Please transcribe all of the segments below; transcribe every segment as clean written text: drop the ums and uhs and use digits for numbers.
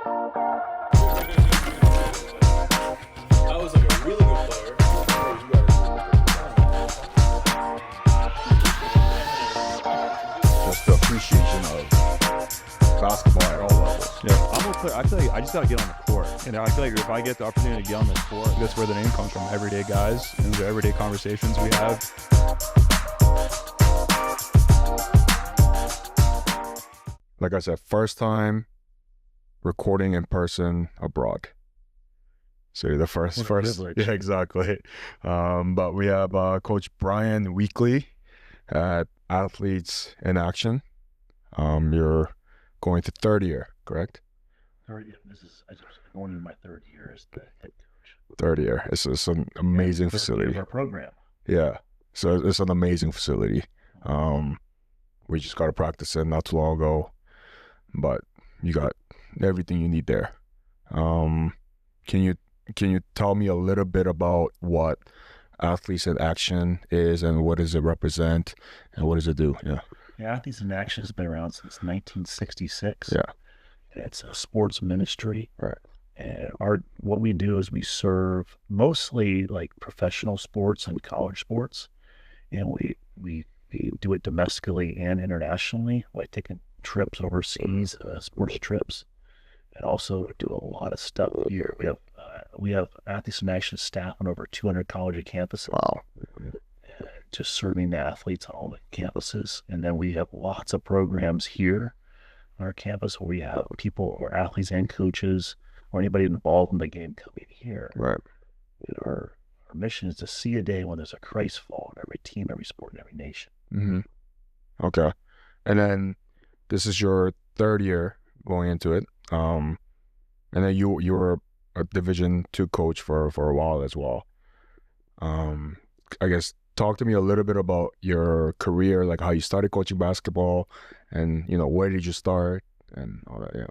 I was like a really good player. Just the appreciation of basketball at all levels. Yeah, I'm a player. I feel like I just gotta get on the court. You know, I feel like if I get the opportunity to get on the court, that's where the name comes from. Everyday guys and the everyday conversations we have. Like I said, first time recording in person abroad. So you're the first. Yeah, exactly. But we have Coach Bryan Weakley at Athletes in Action. You're going to third year, correct? I just going into my third year as the head coach. Third year. It's an amazing facility. Of our program. Yeah. So it's an amazing facility. We just got to practice it not too long ago, but you got everything you need there. Can you tell me a little bit about what Athletes in Action is and what does it represent and what does it do? Yeah. Athletes in Action has been around since 1966. Yeah. And it's a sports ministry. Right. And what we do is we serve mostly like professional sports and college sports. And we do it domestically and internationally, like taking trips overseas, sports trips, and also do a lot of stuff here. We have Athletes in Action staff on over 200 college campuses. Wow. Just serving the athletes on all the campuses. And then we have lots of programs here on our campus where we have people or athletes and coaches or anybody involved in the game coming here. Right. And our mission is to see a day when there's a Christ fall in every team, every sport, and every nation. Mm-hmm. Okay. And then this is your third year going into it. And then you were a Division II coach for a while as well. I guess talk to me a little bit about your career, like how you started coaching basketball and, where did you start and all that, yeah.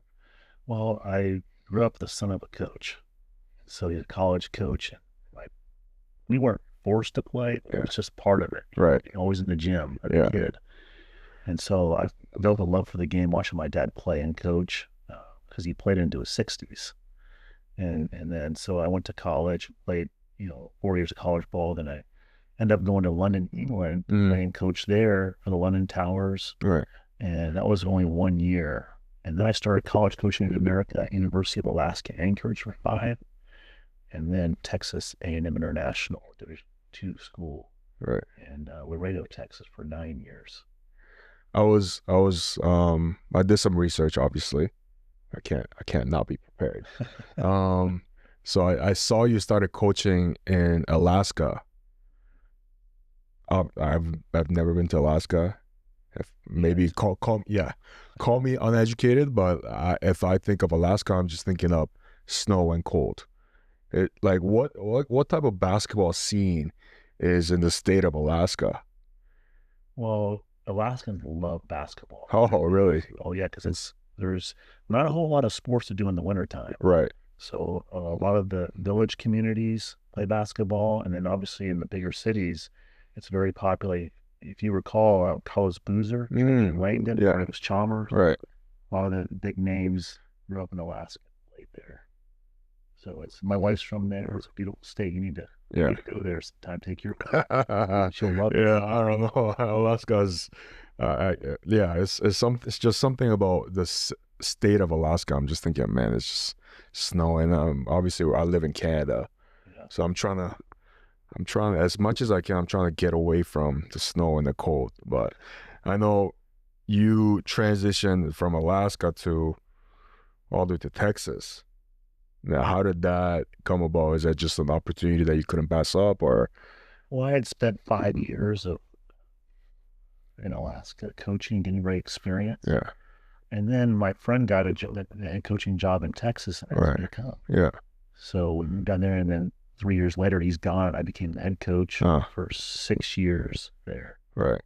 Well, I grew up the son of a coach. So he's a college coach. And we weren't forced to play. It was just part of it. Right. Always in the gym as a kid. And so I built a love for the game watching my dad play and coach because he played into his 60s. And then so I went to college, played, 4 years of college ball. Then I ended up going to London, England, playing coach there for the London Towers. Right. And that was only 1 year. And then I started college coaching in America at University of Alaska Anchorage for 5. And then Texas A&M International Division II school. Right. And Laredo, Texas for 9 years. I did some research, obviously. I can't not be prepared. So I saw you started coaching in Alaska. I've never been to Alaska. Maybe call me uneducated, but if I think of Alaska, I'm just thinking of snow and cold. What type of basketball scene is in the state of Alaska? Well, Alaskans love basketball. Oh, really? Oh, yeah, because there's not a whole lot of sports to do in the wintertime. Right. So a lot of the village communities play basketball, and then obviously in the bigger cities, it's very popular. If you recall, Carlos Boozer in Langdon, it was Chalmers. Right. A lot of the big names grew up in Alaska, played there. So my wife's from there. It's a beautiful state. You need to go there sometime. Take your she'll love it. Yeah, I don't know. Alaska's, it's just something about the state of Alaska. I'm just thinking, man, it's just snowing. Obviously, I live in Canada, so I'm trying as much as I can. I'm trying to get away from the snow and the cold. But I know you transitioned from Alaska all the way to Texas. Now, how did that come about? Is that just an opportunity that you couldn't pass up, or? Well, I had spent 5 years in Alaska coaching, getting great experience. Yeah. And then my friend got a head coaching job in Texas, and I was going to come. Yeah. So we moved down there, and then 3 years later, he's gone. I became the head coach for 6 years there. Right.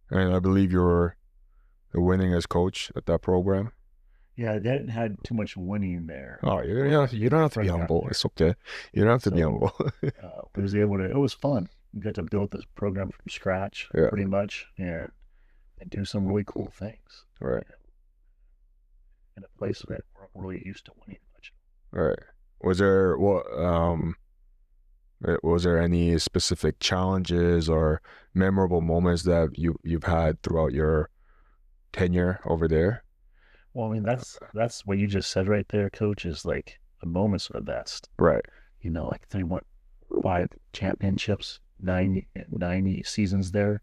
And I believe you were the winningest coach at that program. Yeah, they hadn't had too much winning there. Oh, you don't have to be humble. It's okay. You don't have to be humble. It was fun. We got to build this program from scratch, pretty much, and do some really cool things. Right. In a place where really used to winning much. Right. Was there any specific challenges or memorable moments that you've had throughout your tenure over there? Well, I mean, that's what you just said right there, Coach, is like the moments are the best. Right. You know, like 5 championships, 90 seasons there.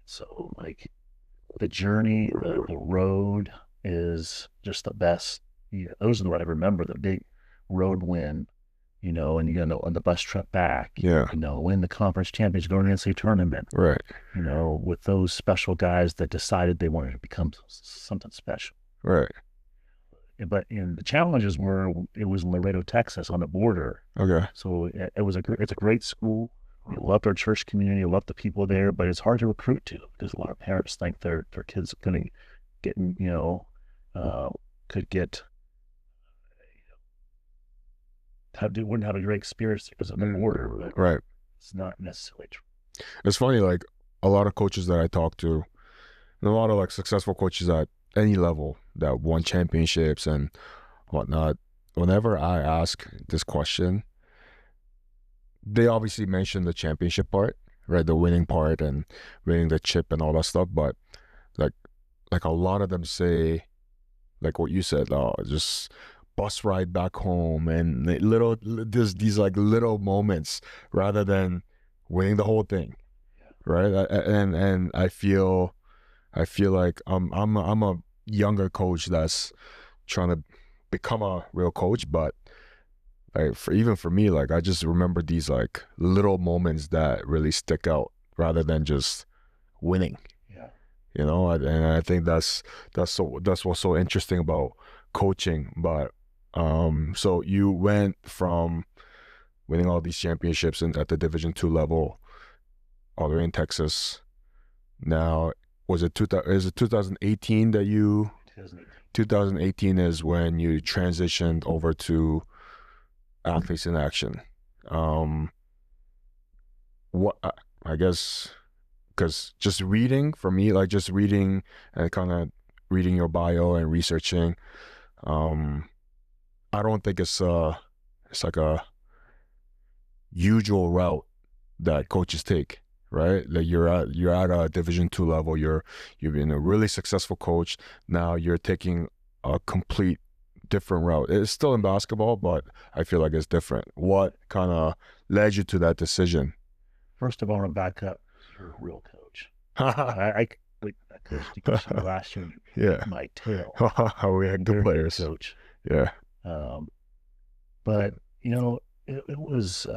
So like the journey, the road is just the best. Yeah, those are what I remember, the big road win, you know, and you know, on the bus trip back, Yeah. you know, win the conference championship, go to the NCAA tournament, Right. you know, with those special guys that decided they wanted to become something special. Right. But the challenges were, it was in Laredo, Texas, on the border. Okay. So it's a great school. We loved our church community, loved the people there, but it's hard to recruit to because a lot of parents think their kids are going to get, you know, could get, wouldn't have a great experience because of the border, but Right. it's not necessarily true. It's funny, like a lot of coaches that I talk to, and a lot of like successful coaches at any level that won championships and whatnot, whenever I ask this question, they obviously mention the championship part, right? The winning part and winning the chip and all that stuff. But like a lot of them say, like what you said, just bus ride back home and these like little moments rather than winning the whole thing, right? And I feel like I'm a younger coach that's trying to become a real coach, but like for me, like I just remember these like little moments that really stick out rather than just winning. Yeah. You know, and I think that's what's so interesting about coaching. But so you went from winning all these championships at the Division II level all the way in Texas. Now, is it 2018 that you? 2018 is when you transitioned over to Athletes in Action. What I guess, because just reading for me, like just reading and kind of reading your bio and researching, I don't think it's like a usual route that coaches take, right? Like you're at a Division II level, you've been a really successful coach. Now you're taking a complete different route. It's still in basketball, but I feel like it's different. What kind of led you to that decision? First of all, I want to back up. You're a real coach. I coached against you last year. Yeah. My tail. We had good players. Coach. Yeah. But you know, it was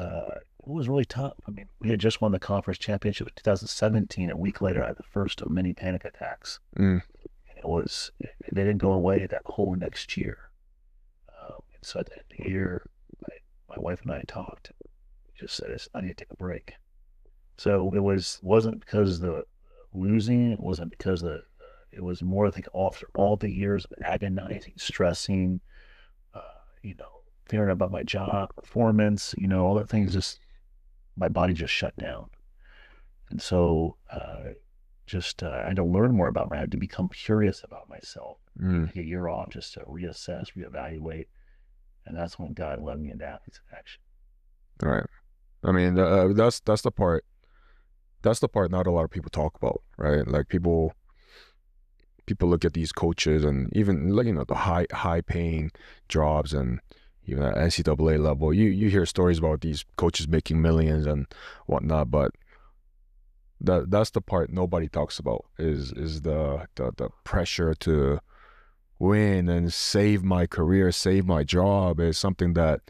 really tough. I mean, we had just won the conference championship in 2017. A week later, I had the first of many panic attacks. And they didn't go away that whole next year. And so at the end of the year, my wife and I talked. We just said, I need to take a break. So it wasn't because of the losing. It wasn't because it was more, I think, after all the years of agonizing, stressing, you know, fearing about my job, performance, you know, all that things, just my body just shut down. And so I had to learn more about me. I had to become curious about myself. Take a year off just to reassess, reevaluate. And that's when God led me into Athletes in Action. All right. I mean, that's the part. That's the part not a lot of people talk about, right? Like people look at these coaches and even, like, you know, the high paying jobs and even at NCAA level, you hear stories about these coaches making millions and whatnot, but that's the part nobody talks about is the pressure to win and save my career, save my job is something that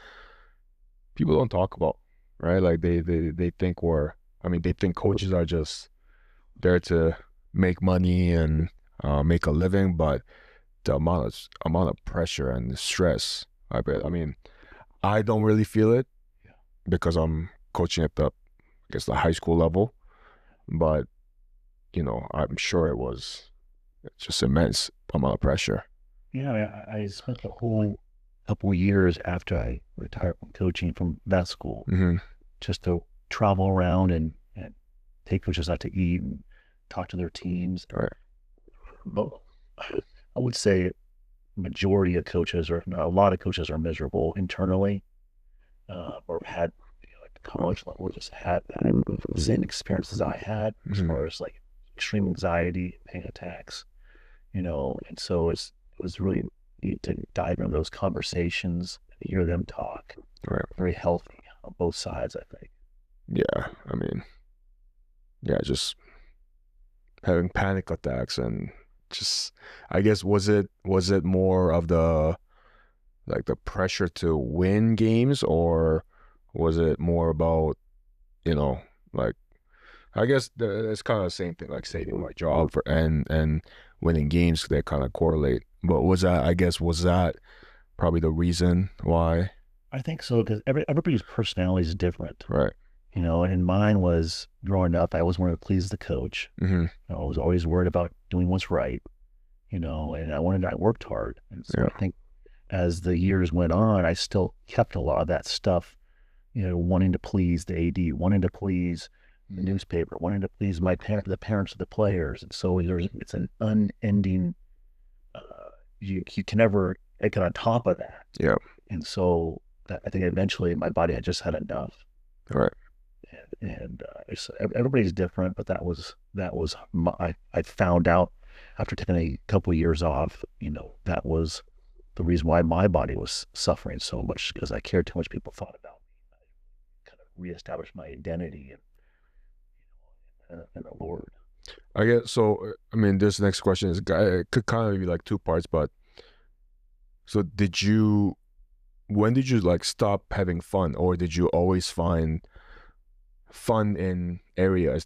people don't talk about, right? Like they think they think coaches are just there to make money and make a living, but the amount of pressure and stress, I mean, I don't really feel it because I'm coaching at the high school level, but you know, I'm sure it was just immense amount of pressure. Yeah, I mean, I spent the whole couple of years after I retired from coaching from that school just to travel around and take coaches out to eat and talk to their teams. Right. But I would say majority of coaches, or a lot of coaches, are miserable internally, or had, at the college level, just had that same experiences I had as far as like extreme anxiety, panic attacks, and so it was really neat to dive into those conversations, hear them talk. Right. Very healthy on both sides, I think. Yeah, I mean, yeah, just having panic attacks and just, I guess, was it more of the like the pressure to win games, or was it more about, like, I guess it's kind of the same thing, like saving my job for and winning games, they kind of correlate. But was that probably the reason why? I think so, because everybody's personality is different, Right. and mine was, growing up, I always wanted to please the coach. Mm-hmm. I was always worried about doing what's right, and I worked hard. And so Yeah. I think as the years went on, I still kept a lot of that stuff, wanting to please the AD, wanting to please the newspaper, wanting to please the parents of the players. And so it's an unending, you can never get on top of that. Yeah. And so I think eventually my body had just had enough. Right. And everybody's different, but that was I found out after taking a couple of years off, that was the reason why my body was suffering so much, because I cared too much what people thought about me. I kind of reestablished my identity and the Lord. I guess so. I mean, this next question is, it could kind of be like two parts, but so when did you like stop having fun, or did you always find fun in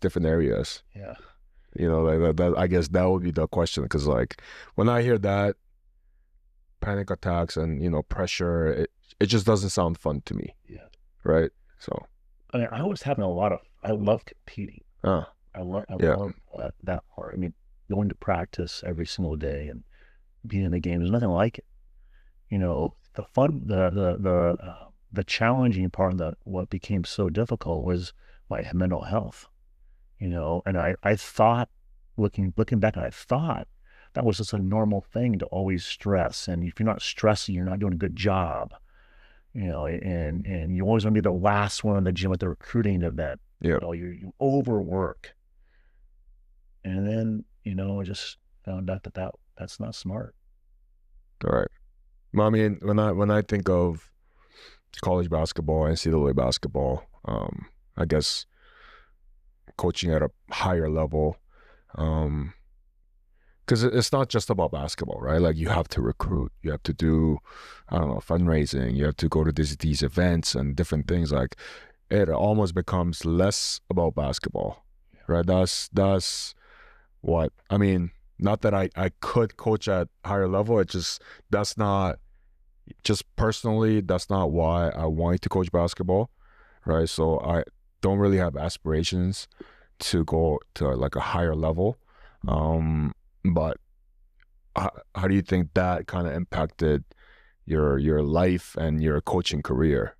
different areas? Yeah. Like that, I guess that would be the question, because like when I hear that, panic attacks and pressure, it just doesn't sound fun to me. Yeah. Right. So I mean, I was having I love competing. I love that part. I mean, going to practice every single day and being in the game, there's nothing like it. The fun, the challenging part of what became so difficult was my mental health. And I thought, looking back, I thought that was just a normal thing to always stress. And if you're not stressing, you're not doing a good job. And you always want to be the last one in the gym at the recruiting event. Yeah. You overwork. And then, I just found out that's not smart. All right. Well, I mean, when I think of college basketball, NCAA basketball, I guess coaching at a higher level, because it's not just about basketball, right? Like, you have to recruit, you have to do, I don't know, fundraising, you have to go to these events and different things. Like, it almost becomes less about basketball, right? That's what I mean. Not that I could coach at higher level. That's not, just personally, that's not why I wanted to coach basketball, right? So I don't really have aspirations to go to like a higher level. But how do you think that kind of impacted your life and your coaching career?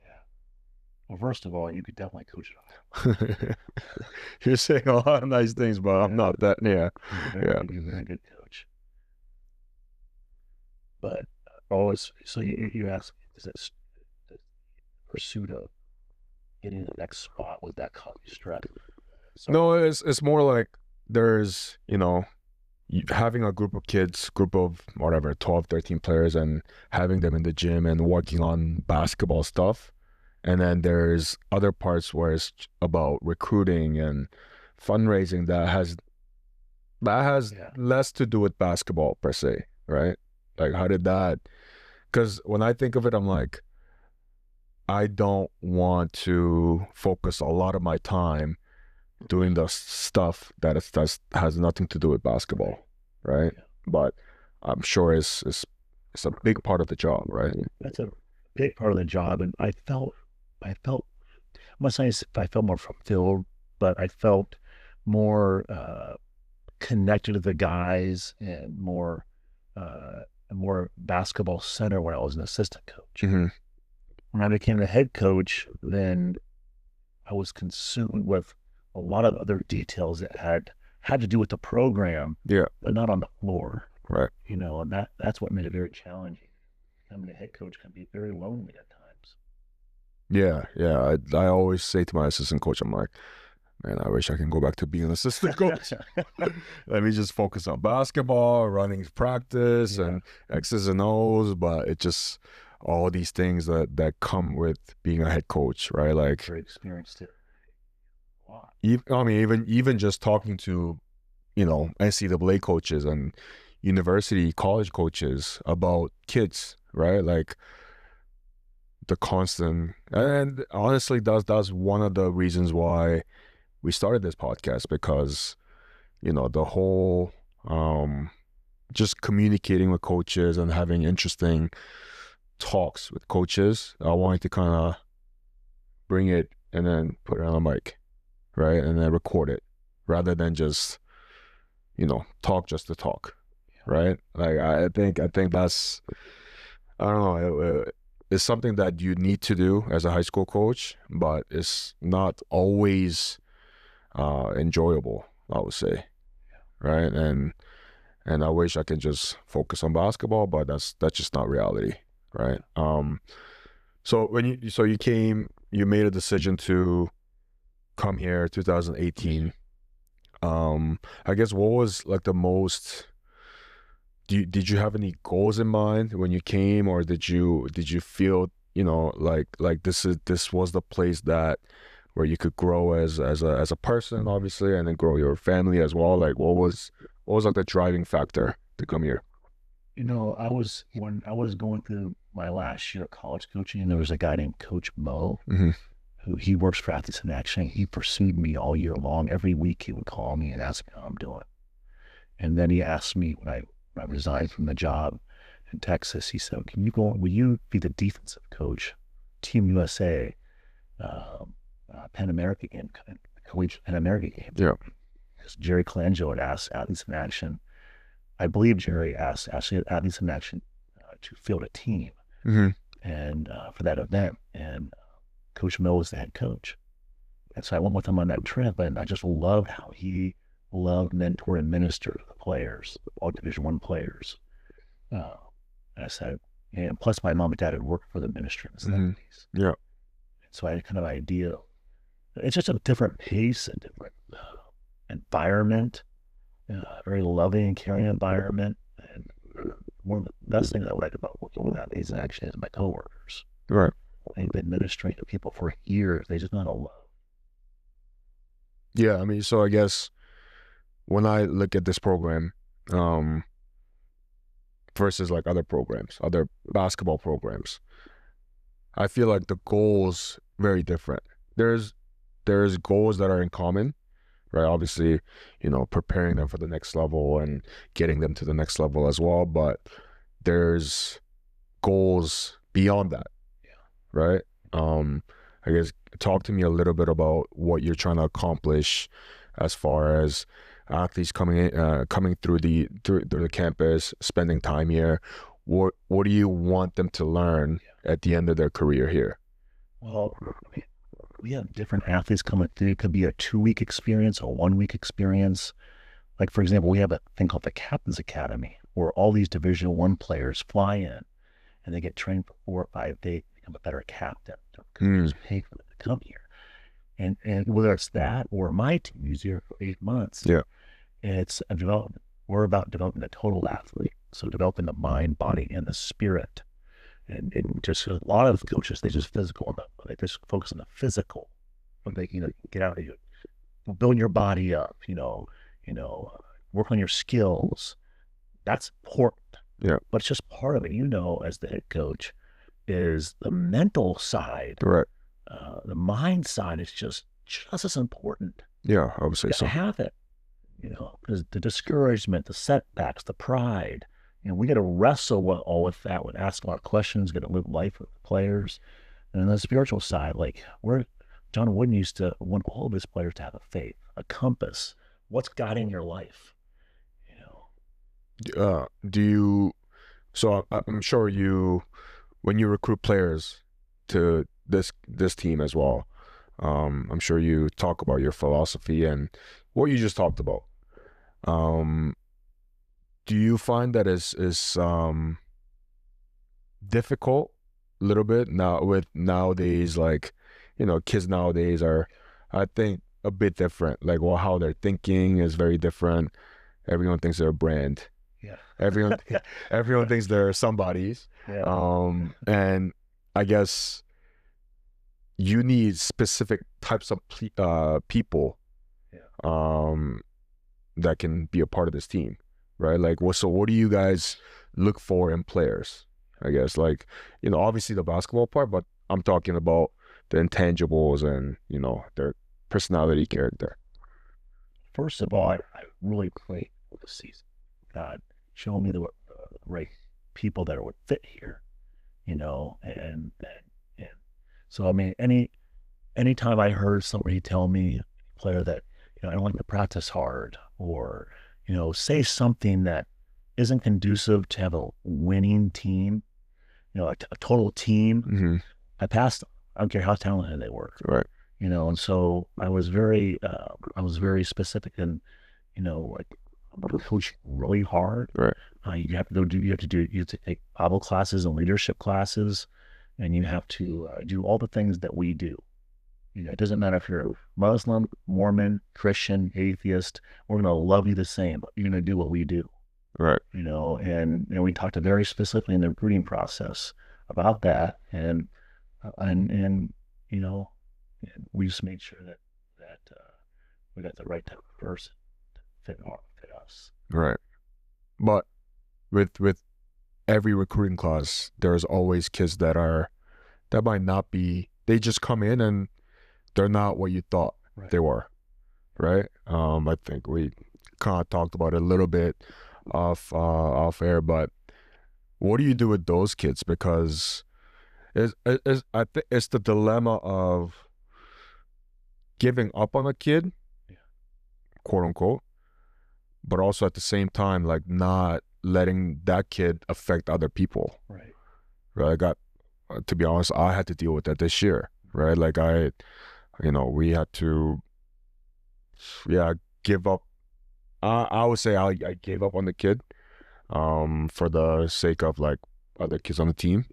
Yeah. Well, first of all, you could definitely coach it off. You're saying a lot of nice things, but I'm not that. Yeah. You're a very good coach. But always, so you ask, is it the pursuit of getting the next spot, would that cause you stress? So, No, it's more like there's, having a group of whatever, 12, 13 players, and having them in the gym and working on basketball stuff. And then there's other parts where it's about recruiting and fundraising that has less to do with basketball per se, right? Like, how did that? Because when I think of it, I'm like, I don't want to focus a lot of my time doing the stuff that has nothing to do with basketball, right? Yeah. But I'm sure it's a big part of the job, right? that's a big part of the job. And I felt, I'm not saying I felt more fulfilled, but I felt more connected to the guys, and more basketball center when I was an assistant coach. Mm-hmm. When I became the head coach, then I was consumed with a lot of other details that had to do with the program, Yeah. but not on the floor. Right. You know, and that's what made it very challenging. I mean, a head coach can be very lonely at times. Yeah, yeah. I always say to my assistant coach, I'm like, man, I wish I can go back to being an assistant coach. Let me just focus on basketball, running practice, and X's and O's. But it just all these things that come with being a head coach, right? Like, Very experienced it. Wow. I mean, even just talking to, NCAA coaches and university college coaches about kids, right? Like the constant, and honestly, that's one of the reasons why we started this podcast, because the whole just communicating with coaches and having interesting talks with coaches, I wanted to kind of bring it and then put it on a mic, right, and then record it rather than just talk just to talk, right? Like I think that's, I don't know, it's something that you need to do as a high school coach, but it's not always enjoyable, I would say, right? And I wish I could just focus on basketball, but that's just not reality, right? So when you made a decision to come here 2018. I guess what was like the most, did you have any goals in mind when you came, or did you feel like this was the place that where you could grow as a person, obviously, and then grow your family as well? Like what was like the driving factor to come here? When I was going through my last year of college coaching, and there was a guy named Coach Mo, Mm-hmm. who he works for Athletes in Action. He pursued me all year long. Every week he would call me and ask me how I'm doing. And then he asked me when I resigned from the job in Texas, he said, will you be the defensive coach, Team USA, Pan American game, coach Pan American game? Yeah. Because Jerry Colangelo had asked Athletes in Action, I believe Jerry asked actually Athletes in Action to field a team Mm-hmm. and for that event. And Coach Mill was the head coach. And so I went with him on that trip, and I just loved how he loved, mentor, and minister to the players, all Division I players. And I said, and plus my mom and dad had worked for the ministry in the 70s. Yeah. So I had kind of idea. It's just a different pace, a different environment, very loving and caring environment. And one of the best things I like about working with Athletes in Action is my coworkers. Right. They've been ministering to people for years. They just not love. Yeah, I mean, so I guess when I look at this program, versus like other programs, other basketball programs, I feel like the goals very different. There's goals that are in common, right? Obviously, preparing them for the next level and getting them to the next level as well. But there's goals beyond that, right? I guess talk to me a little bit about what you're trying to accomplish as far as athletes coming through the campus, spending time here. What do you want them to learn at the end of their career here? Well, we have different athletes coming through. It could be a 2-week experience, a 1-week experience. Like, for example, we have a thing called the Captain's Academy, where all these Division I players fly in and they get trained for 4 or 5 days to become a better captain. Because we just pay for them to come here. And whether it's that or my team, who's here for 8 months, it's a development. We're about developing the total athlete. So developing the mind, body, and the spirit. And just a lot of coaches, they just they just focus on the physical. But they get out of you, build your body up, work on your skills. That's important. Yeah. But it's just part of it, as the head coach, is the mental side. Right. The mind side is just as important. Yeah, I would say so. To have it, because the discouragement, the setbacks, the pride, we got to wrestle with all with that, with asking a lot of questions, got to live life with the players. And on the spiritual side, like John Wooden used to want all of his players to have a faith, a compass. What's guiding your life? So I'm sure when you recruit players to this team as well, I'm sure you talk about your philosophy and what you just talked about. do you find that is difficult a little bit now with nowadays, like, you know, kids nowadays are, I think, a bit different. Like, well, how they're thinking is very different. Everyone thinks they're a brand. Yeah. Everyone thinks they're somebody's. Yeah. And I guess you need specific types of people that can be a part of this team, right? Like, what do you guys look for in players? I guess, like, you know, obviously the basketball part, but I'm talking about the intangibles and, you know, their personality, character. First of all, I really pray for the season. God, show me the right people that would fit here, you know, and so I mean, anytime I heard somebody tell me, a player, that, you know, I don't like to practice hard, or, you know, say something that isn't conducive to have a winning team, you know, a total team, Mm-hmm. I passed them. I don't care how talented they were, Right. you know. And so I was very specific, and, you know, like, I'm going to coach really hard. Right. You have to take Bible classes and leadership classes, and you have to do all the things that we do. You know, it doesn't matter if you're Muslim, Mormon, Christian, atheist. We're going to love you the same, but you're going to do what we do. Right. You know, and, you know, we talked very specifically in the recruiting process about that, and you know, and we just made sure that we got the right type of person to fit us. Right. But with every recruiting class, there's always kids that might not be, they just come in and they're not what you thought they were. Right. I think we kind of talked about it a little bit off air, but what do you do with those kids? Because I think it's the dilemma of giving up on a kid, quote unquote, but also at the same time, like, not letting that kid affect other people. Right. Right. I got, to be honest, I had to deal with that this year. Right. Like, we had to, give up. I would say I gave up on the kid, for the sake of, like, other kids on the team.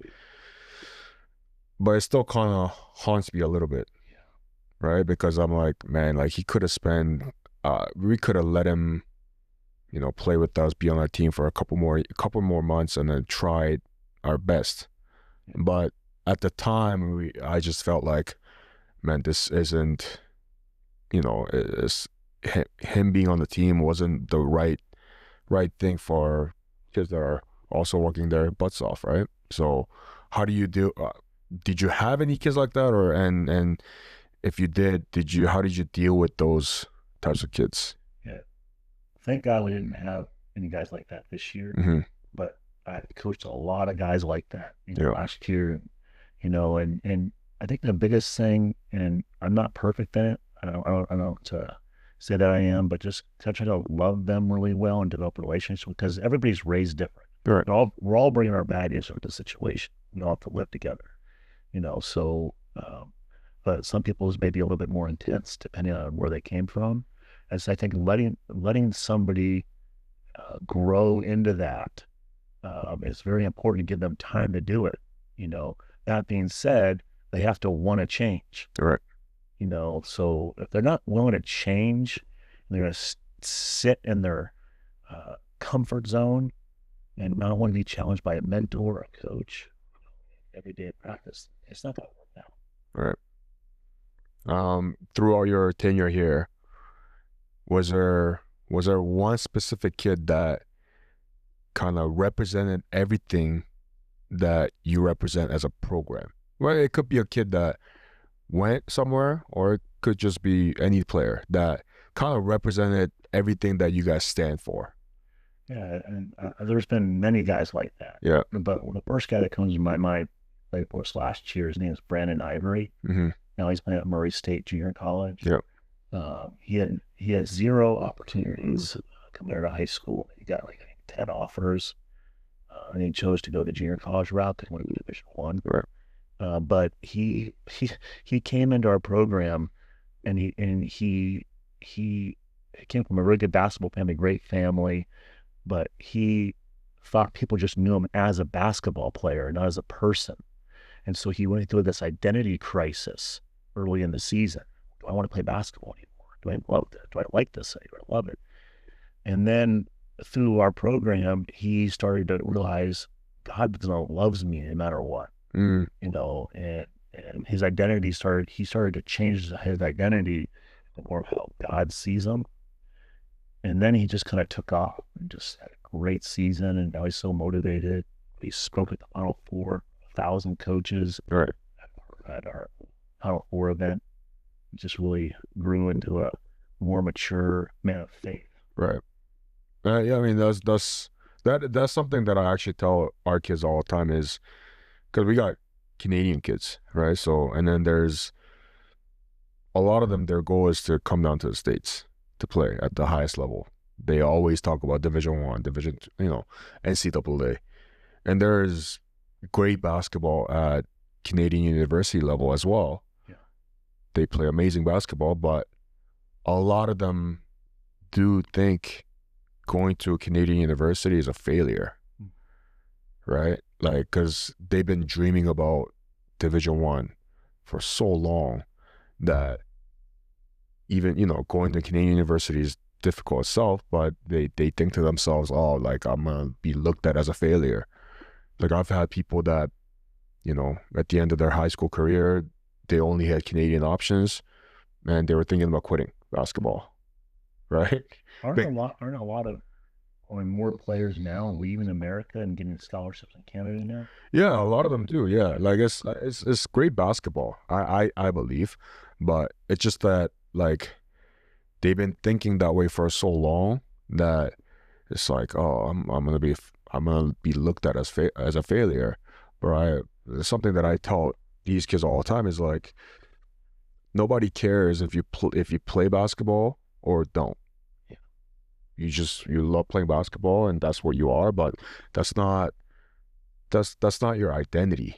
But it still kind of haunts me a little bit, right? Because I'm like, man, like, he could have we could have let him, you know, play with us, be on our team for a couple more months, and then tried our best. But at the time, I just felt like, man, this isn't, you know, him being on the team wasn't the right thing for kids that are also working their butts off, right? So how do you do? Did you have any kids like that, or and if you did, how did you deal with those types of kids? Yeah, thank God we didn't have any guys like that this year. Mm-hmm. But I coached a lot of guys like that, you know, last year, you know, and I think the biggest thing, and I'm not perfect in it. I don't say that I am, but just try to love them really well and develop relationships, because everybody's raised different. Right. We're all bringing our baggage into the situation. We all have to live together, you know. So, but some people's may be a little bit more intense depending on where they came from. And so I think letting somebody grow into that is very important, to give them time to do it. You know, that being said, they have to want to change. Right. You know, so if they're not willing to change, they're going to sit in their comfort zone and not want to be challenged by a mentor or a coach every day of practice, it's not going to work out. Right. Through all your tenure here, was there one specific kid that kind of represented everything that you represent as a program? Well, it could be a kid that went somewhere, or it could just be any player that kind of represented everything that you guys stand for. Yeah, and there's been many guys like that. Yeah. But the first guy that comes to my mind, played for us last year, his name is Brandon Ivory. Mm-hmm. Now he's playing at Murray State Junior College. Yep. He had 0 opportunities coming out of high school. He got like 10 offers, and he chose to go the junior college route because he wanted to go Division I. Right. But he came into our program, and he came from a really good basketball family, great family, but he thought people just knew him as a basketball player, not as a person. And so he went through this identity crisis early in the season. Do I want to play basketball anymore? Do I love it? Do I like this? Do I love it? And then through our program, he started to realize God loves me no matter what, Mm. you know, and his identity he started to change his identity to more of how God sees him. And then he just kind of took off and just had a great season. And now he's so motivated. He spoke at the Final Four, 1,000 coaches Right. at our Final Four event. He just really grew into a more mature man of faith. Right. Yeah, I mean that's something that I actually tell our kids all the time is because we got Canadian kids, right? So and then there's a lot of them. Their goal is to come down to the States to play at the highest level. They always talk about Division I, Division, NCAA, and there's great basketball at Canadian university level as well. Yeah. They play amazing basketball, but a lot of them do think going to a Canadian university is a failure, right? Like, because they've been dreaming about Division I for so long that even, going to Canadian university is difficult itself, but they think to themselves, oh, like, I'm going to be looked at as a failure. Like, I've had people that, at the end of their high school career, they only had Canadian options, and they were thinking about quitting basketball, right? Aren't a lot of more players now leaving America and getting scholarships in Canada now? Yeah, a lot of them do. Yeah, like it's great basketball. I believe, but it's just that like they've been thinking that way for so long that it's like, oh, I'm gonna be looked at as a failure. But something that I tell these kids all the time is like, nobody cares if you play basketball or don't. You love playing basketball and that's what you are, but that's not your identity,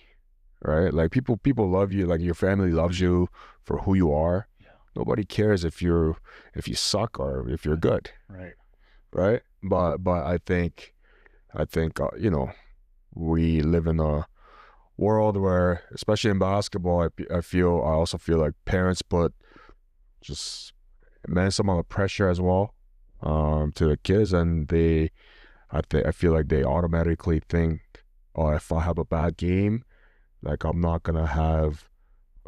right? Like people love you, like your family loves you for who you are. Yeah. Nobody cares if you suck or if you're good, right? But I think we live in a world where, especially in basketball, I also feel like parents put just immense amount of pressure as well to the kids, and I feel like they automatically think, oh, if I have a bad game, like I'm not gonna have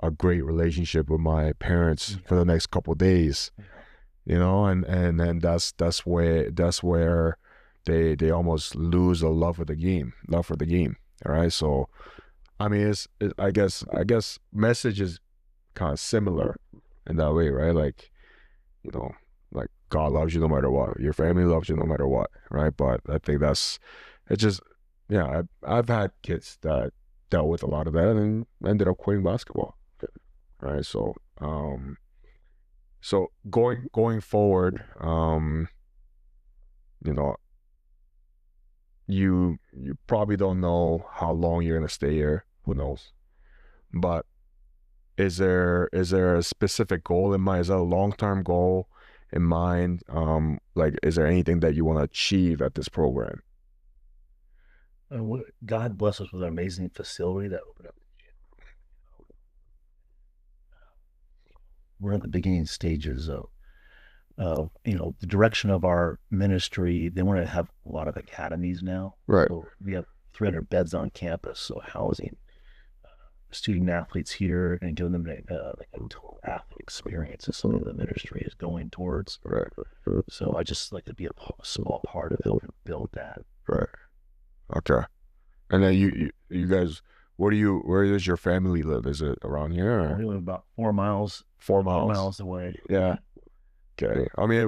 a great relationship with my parents for the next couple of days, and then that's where they almost lose a love for the game. All right, so I mean, I guess message is kind of similar in that way, right? Like, like God loves you no matter what. Your family loves you no matter what, right? But I think it's just, yeah, I've had kids that dealt with a lot of that and ended up quitting basketball, right? So, so going forward, you probably don't know how long you're gonna stay here. Who knows? But is there a specific goal in mind? Is that a long-term goal in mind? Like, is there anything that you want to achieve at this program? God bless us with an amazing facility that opened up. We're in the beginning stages of the direction of our ministry. They want to have a lot of academies now. Right. So we have 300 beds on campus, so housing student athletes here and giving them like a total athlete experience is something the ministry is going towards. Right. So I just like to be a small part of helping build that. Right. Okay. And then you guys, where does your family live? Is it around here? Or? We live about 4 miles. 4 miles. 4 miles away. Yeah. Okay. I mean,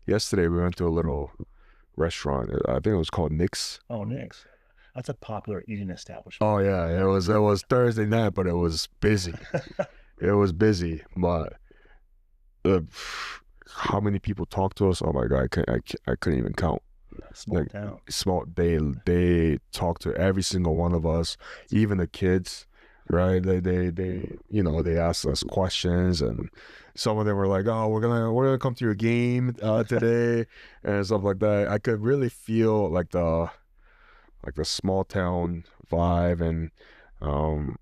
yesterday we went to a little restaurant. I think it was called Nick's. Oh, Nick's. That's a popular eating establishment. Oh yeah, it was Thursday night, but it was busy. It was busy, but how many people talked to us? Oh my God, I couldn't even count. Small town. They talked to every single one of us, even the kids. right? They they asked us questions, and some of them were like, "Oh, we're gonna come to your game today," and stuff like that. I could really feel like the small town vibe, and um,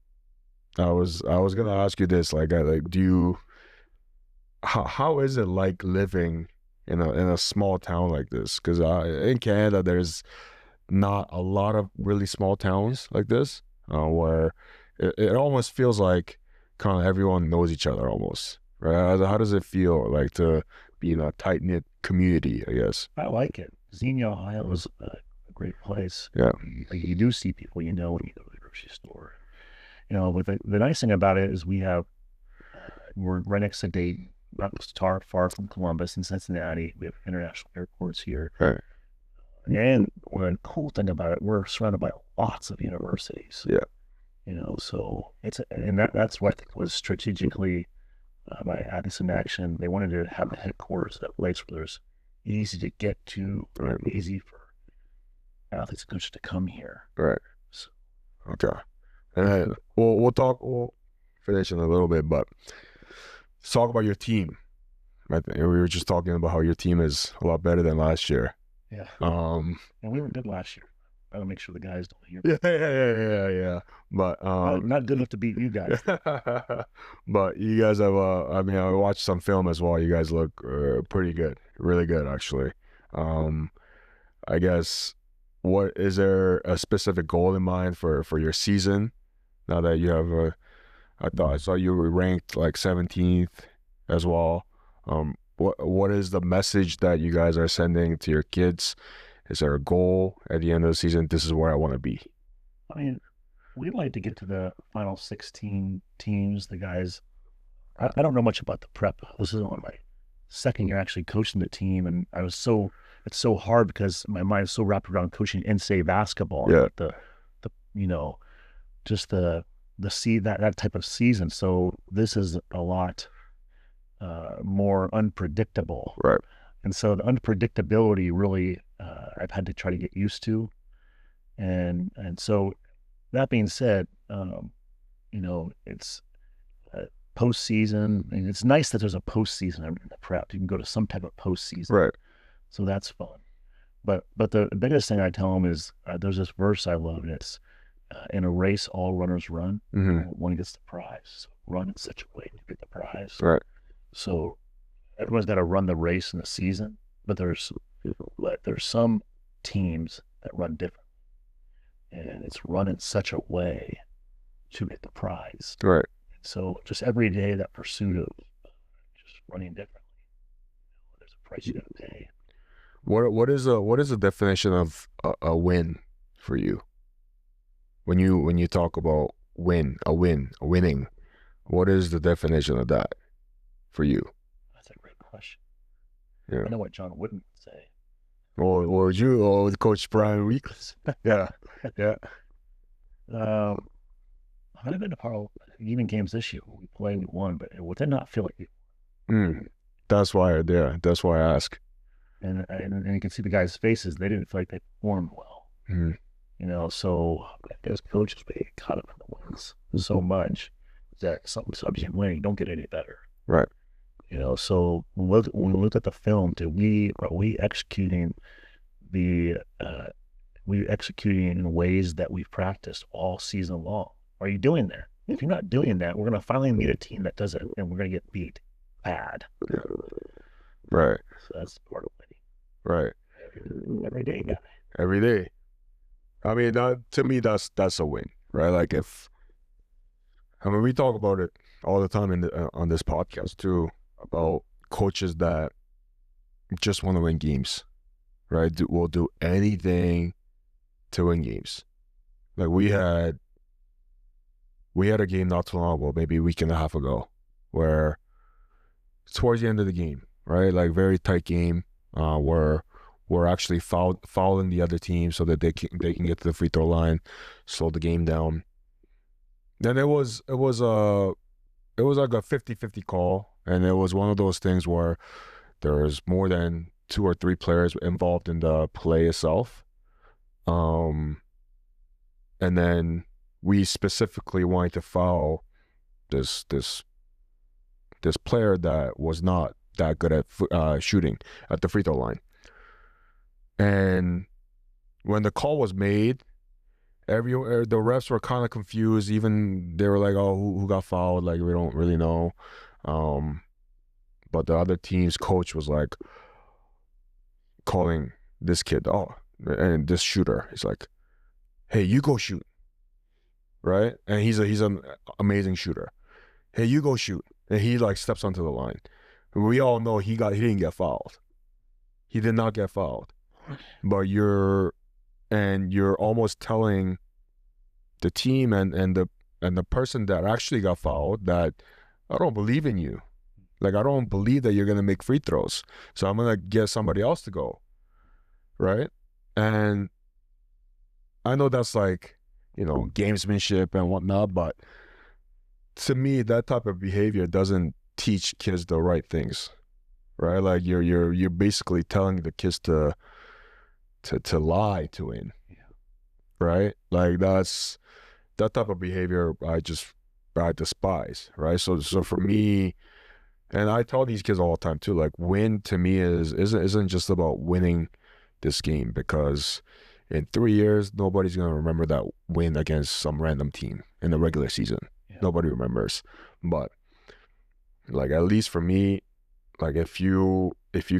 I was gonna ask you this, like, how is it like living in a small town like this? Because in Canada, there's not a lot of really small towns like this, where it almost feels like kind of everyone knows each other almost, right? How does it feel like to be in a tight knit community, I guess? I like it. Xenia, Ohio is a great place. Yeah. Like you do see people you know when you go to the grocery store. But the nice thing about it is we're right next to Dayton, not far from Columbus and Cincinnati. We have international airports here. Right. And the cool thing about it, we're surrounded by lots of universities. Yeah. So that's what I think was strategically by Addison Action. They wanted to have the headquarters at a place where there's easy to get to, Right. easy for athletes and coaches to come here. Right. So, Okay. And then we'll finish in a little bit, but let's talk about your team. We were just talking about how your team is a lot better than last year. yeah. Um, And we were good last year. I gotta make sure the guys don't hear. yeah. But Not good enough to beat you guys. but you guys have I mean, I watched some film as well. You guys look pretty good, really good actually. I guess, what is there a specific goal in mind for your season? Now that you have I saw you were ranked like 17th as well. What is the message that you guys are sending to your kids? Is there a goal at the end of the season? This is where I want to be. I mean, we'd like to get to the final 16 teams. The guys, I don't know much about the prep. This is only my second year actually coaching the team, and it's so hard because my mind is so wrapped around coaching NCAA basketball. Yeah. Just the that type of season. So this is a lot more unpredictable. Right. And so the unpredictability really I've had to try to get used to. And so that being said, it's postseason, and it's nice that there's a postseason in the prep. You can go to some type of postseason. Right. So that's fun. But the biggest thing I tell them is there's this verse I love, and it's in a race, all runners run. Mm-hmm. One gets the prize. So run in such a way to get the prize. Right. So everyone's got to run the race in the season, but there's some teams that run different, and it's run in such a way to get the prize. Right. So just every day, that pursuit of just running differently, there's a price you got to pay. What is the definition of a win for you? When you talk about winning, what is the definition of that for you? That's a great question. Yeah. I know what John Wooden would say. Or Coach Bryan Weakley. Yeah. I've been a part of even games this year. We played, we won, but it did not feel like it. That's why I ask. And you can see the guys' faces; they didn't feel like they performed well. Mm-hmm. So as coaches, we get caught up in the wins so much that something subject winning, you don't get any better. Right. So when we looked at the film, are we executing in ways that we've practiced all season long? Are you doing that? If you're not doing that, we're going to finally meet a team that does it, and we're going to get beat bad. Yeah. Right. So that's part of winning. Right. Every day, guy. Every day. I mean, to me, that's a win, right? Like we talk about it all the time on this podcast too, about coaches that just want to win games, right? Will do anything to win games. Like we had a game not too long ago, maybe a week and a half ago, where towards the end of the game, right? Like very tight game, where we're actually fouling the other team so that they can get to the free throw line, slow the game down. Then it was like a 50-50 call, and it was one of those things where there's more than 2 or 3 players involved in the play itself. And then we specifically wanted to foul this player that was not that good at shooting at the free throw line. And when the call was made, the refs were kind of confused. Even they were like, "Oh, who got fouled?" Like, we don't really know. But the other team's coach was like calling this kid, and this shooter. He's like, "Hey, you go shoot," right? And he's an amazing shooter. "Hey, you go shoot," and he like steps onto the line. We all know he didn't get fouled. He did not get fouled. But you're almost telling the team and the person that actually got fouled that I don't believe in you. Like, I don't believe that you're gonna make free throws. So I'm gonna get somebody else to go. Right? And I know that's like, gamesmanship and whatnot, but to me, that type of behavior doesn't teach kids the right things. Right? Like, you're basically telling the kids to lie to win. Yeah. Right? Like, that's that type of behavior I despise. Right? So for me, and I tell these kids all the time too, like, win to me isn't just about winning this game, because in 3 years nobody's gonna remember that win against some random team in the regular season. Yeah. Nobody remembers. But like, at least for me, like, if you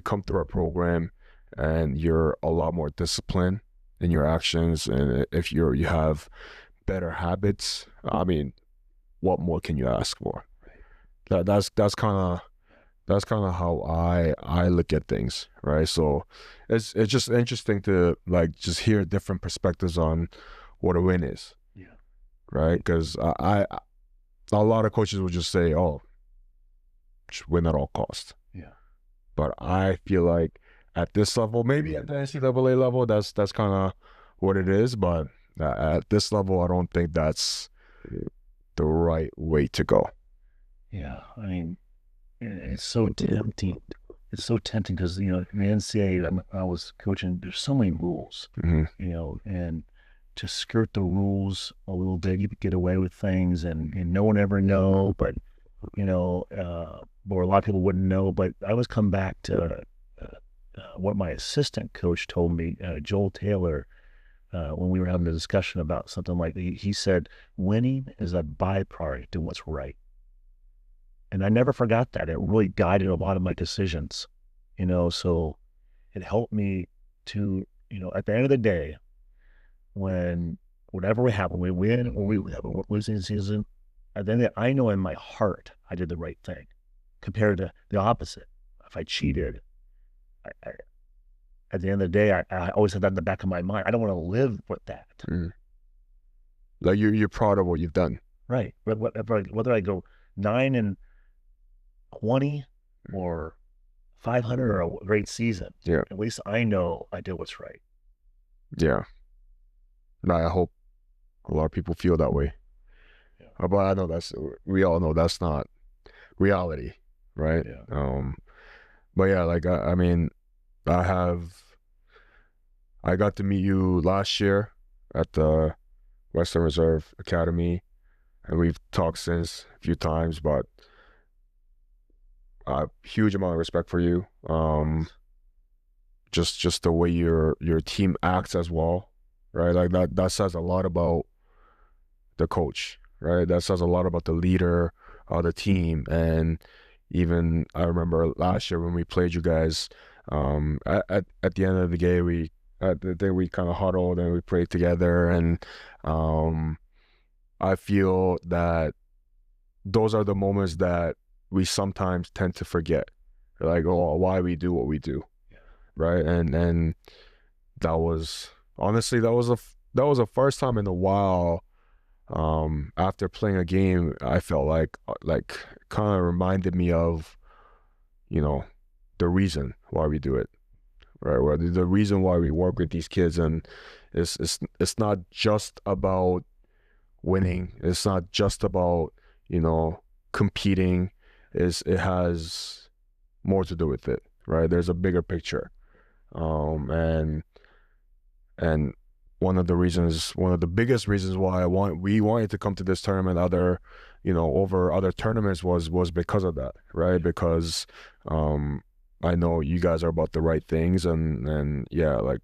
come through our program and you're a lot more disciplined in your actions, and if you have better habits, I mean, what more can you ask for? Right. That's kind of how I look at things, right? So it's just interesting to like just hear different perspectives on what a win is. Yeah. Right? Because a lot of coaches will just say, "Oh, just win at all costs." Yeah. But I feel like at this level, maybe at the NCAA level, that's kind of what it is. But at this level, I don't think that's the right way to go. Yeah. I mean, it's so tempting. It's so tempting because, in the NCAA, I was coaching, there's so many rules, Mm-hmm. And to skirt the rules a little bit, you could get away with things and no one ever know, but, or a lot of people wouldn't know. But I always come back to what my assistant coach told me, Joel Taylor, when we were having a discussion about something like he said, winning is a byproduct to what's right. And I never forgot that. It really guided a lot of my decisions, so it helped me to, at the end of the day, when whatever we have, when we win or we have a losing season, at the end of the day, I know in my heart I did the right thing compared to the opposite. If I cheated, at the end of the day, I always had that in the back of my mind. I don't want to live with that. Mm. Like, you're proud of what you've done. Right. Whether I go 9-20 or 500 or a great season, Yeah. at least I know I did what's right. Yeah. And I hope a lot of people feel that way. Yeah. But I know we all know that's not reality, right? Yeah. But yeah, like, I mean, I got to meet you last year at the Western Reserve Academy, and we've talked since a few times, but a huge amount of respect for you. Just the way your team acts as well, right? Like, that says a lot about the coach, right? That says a lot about the leader of the team. And even I remember last year when we played you guys, at the end of the game, we kind of huddled and we prayed together, and I feel that those are the moments that we sometimes tend to forget, like, why we do what we do. Yeah. Right? And that was honestly that was the first time in a while, after playing a game, I felt like kind of reminded me of, the reason why we do it, right? Well, the reason why we work with these kids, and it's not just about winning. It's not just about, competing. It has more to do with it, right? There's a bigger picture, and one of the biggest reasons why we wanted to come to this tournament over other tournaments was because of that, right? Because I know you guys are about the right things, and yeah, like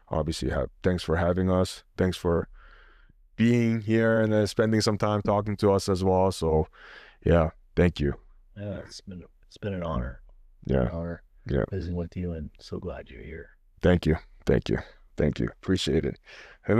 obviously thanks for having us. Thanks for being here and then spending some time talking to us as well. So yeah, thank you. Yeah, it's been an honor. Yeah. An honor Yeah. visiting with you, and so glad you're here. Thank you. Appreciate it.